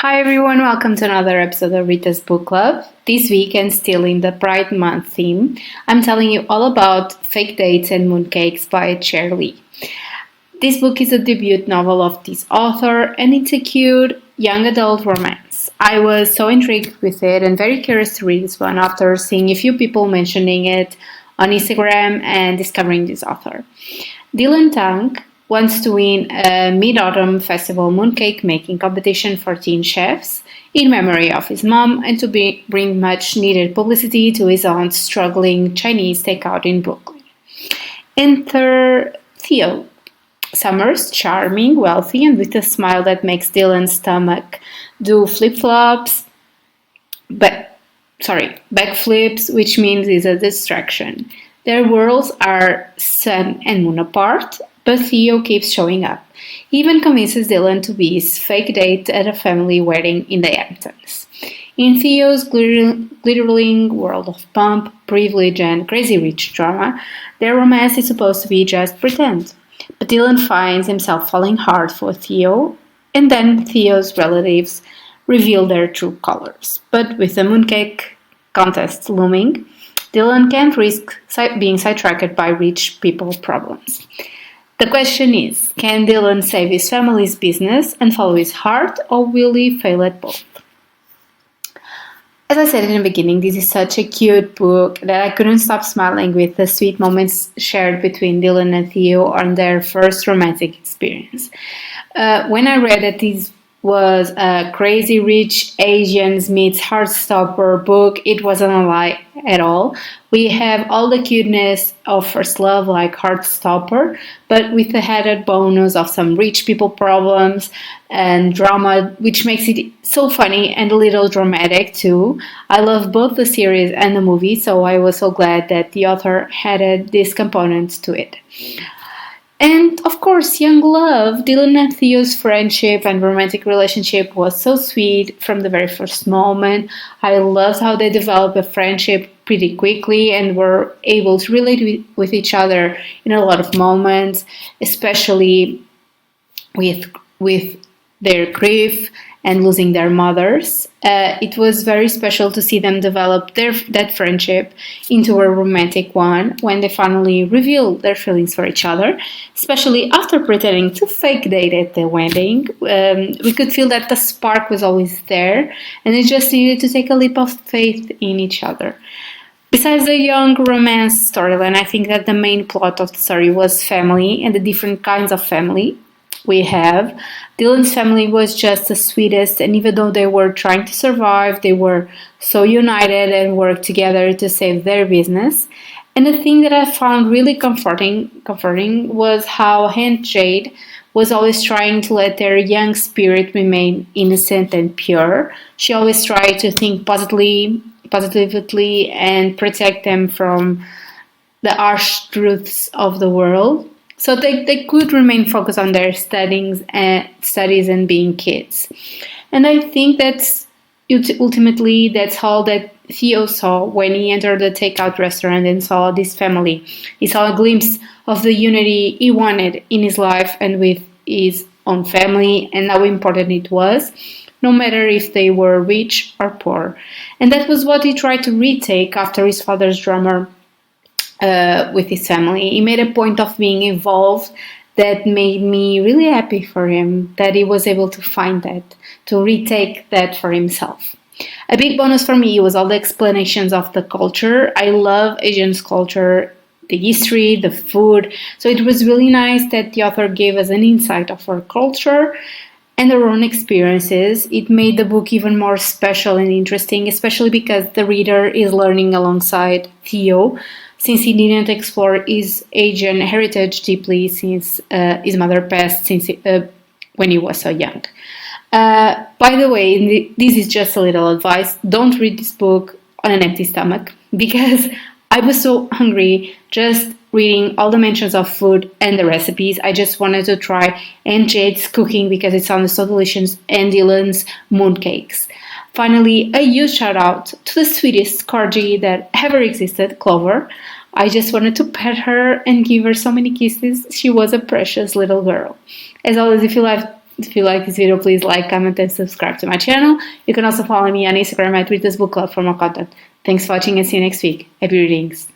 Hi everyone, welcome to another episode of Rita's Book Club. This week, and still in the Pride Month theme, I'm telling you all about Fake Dates and Mooncakes by Sher Lee. This book is a debut novel of this author, and it's a cute young adult romance. I was so intrigued with it and very curious to read this one after seeing a few people mentioning it on Instagram and discovering this author. Dylan Tang wants to win a Mid-Autumn Festival mooncake making competition for teen chefs in memory of his mom and to bring much needed publicity to his aunt's struggling Chinese takeout in Brooklyn. Enter Theo. Summers, charming, wealthy, and with a smile that makes Dylan's stomach do backflips, which means he's a distraction. Their worlds are sun and moon apart, but Theo keeps showing up. He even convinces Dylan to be his fake date at a family wedding in the Hamptons. In Theo's glittering world of pomp, privilege, and crazy rich drama, their romance is supposed to be just pretend. But Dylan finds himself falling hard for Theo, and then Theo's relatives reveal their true colors. But with the mooncake contest looming, Dylan can't risk being sidetracked by rich people problems. The question is, can Dylan save his family's business and follow his heart, or will he fail at both? As I said in the beginning, this is such a cute book that I couldn't stop smiling with the sweet moments shared between Dylan and Theo on their first romantic experience. When I read that this was a Crazy Rich Asians meets Heartstopper book, it wasn't a lie at all. We have all the cuteness of first love like Heartstopper, but with the added bonus of some rich people problems and drama, which makes it so funny and a little dramatic too. I love both the series and the movie, so I was so glad that the author added these components to it. And of course, young love. Dylan and Theo's friendship and romantic relationship was so sweet from the very first moment. I loved how they developed a friendship pretty quickly and were able to relate with each other in a lot of moments, especially with their grief and losing their mothers. It was very special to see them develop that friendship into a romantic one when they finally revealed their feelings for each other, especially after pretending to fake date at the wedding. We could feel that the spark was always there and they just needed to take a leap of faith in each other. Besides the young romance storyline, I think that the main plot of the story was family and the different kinds of family we have. Dylan's family was just the sweetest, and even though they were trying to survive, they were so united and worked together to save their business. And the thing that I found really comforting was how Aunt Jade was always trying to let their young spirit remain innocent and pure. She always tried to think positively and protect them from the harsh truths of the world, so they could remain focused on their studies and being kids. And I think that's ultimately that's all that Theo saw when he entered the takeout restaurant and saw this family. He saw a glimpse of the unity he wanted in his life and with his own family, and how important it was, no matter if they were rich or poor. And that was what he tried to retake after his father's drama with his family. He made a point of being involved that made me really happy for him, that he was able to find that, to retake that for himself. A big bonus for me was all the explanations of the culture. I love Asian culture, the history, the food, so it was really nice that the author gave us an insight of our culture and our own experiences. It made the book even more special and interesting, especially because the reader is learning alongside Theo, since he didn't explore his Asian heritage deeply since his mother passed when he was so young. By the way, this is just a little advice. Don't read this book on an empty stomach, because I was so hungry just reading all the mentions of food and the recipes. I just wanted to try Aunt Jade's cooking because it sounded so delicious, and Dylan's mooncakes. Finally, a huge shout out to the sweetest corgi that ever existed, Clover. I just wanted to pet her and give her so many kisses. She was a precious little girl. As always, if you If you like this video, please like, comment, and subscribe to my channel. You can also follow me on Instagram at Rita's Book Club for more content. Thanks for watching and see you next week. Happy readings!